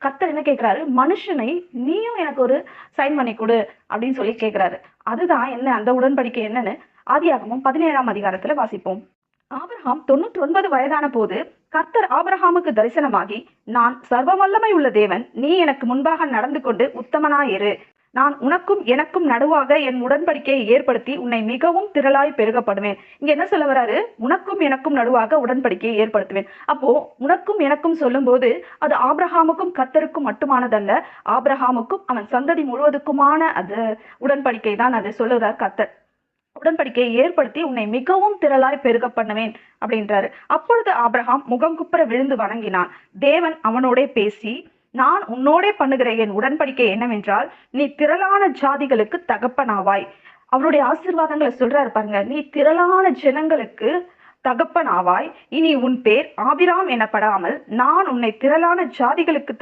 கர்த்தர் என்ன கேட்கிறாரு, மனுஷனை நீயும் எனக்கு ஒரு சைன் பண்ணி கொடு அப்படின்னு சொல்லி கேட்கிறாரு. அதுதான் என்ன அந்த உடன்படிக்கை என்னன்னு ஆதியாகமம் 17ஆம் அதிகாரத்துல வாசிப்போம். ஆபிரகாம் 99 வயதான போது கர்த்தர் ஆபிரகாமுக்கு தரிசனமாகி, நான் சர்வ வல்லமை உள்ள தேவன், நீ எனக்கு முன்பாக நடந்து கொண்டு உத்தமனாயிரு. நான் உனக்கும் எனக்கும் நடுவாக என் உடன்படிக்கையை ஏற்படுத்தி உன்னை மிகவும் திரளாய் பெருகப்படுவேன். இங்க என்ன சொல்ல வராரு, உனக்கும் எனக்கும் நடுவாக உடன்படிக்கையை ஏற்படுத்துவேன். அப்போ உனக்கும் எனக்கும் சொல்லும் போது அது ஆபிரகாமுக்கும் கர்த்தருக்கும் மட்டுமானதல்ல, ஆபிரகாமுக்கும் அவன் சந்ததி முழுவதுக்குமான அது உடன்படிக்கை தான் அது சொல்லுறார் கர்த்தர். உடன்படிக்கையை ஏற்படுத்தி உன்னை மிகவும் திரளாய் பெருக பண்ணுவேன் அப்படின்றாரு. அப்பொழுது ஆபிரகாம் முகம் குப்புற விழுந்து வணங்கினான். தேவன் அவனோட பேசி, நான் உன்னோடே பண்ணுகிற என் உடன்படிக்கை என்னவென்றால், நீ திரளான ஜாதிகளுக்கு தகப்பனாவாய். அவருடைய ஆசீர்வாதங்களை சொல்றாரு பாருங்க. நீ திரளான ஜனங்களுக்கு தகப்பனாவாய். இனி உன் பேர் ஆபிராம் எனப்படாமல் நான் உன்னை திரளான ஜாதிகளுக்கு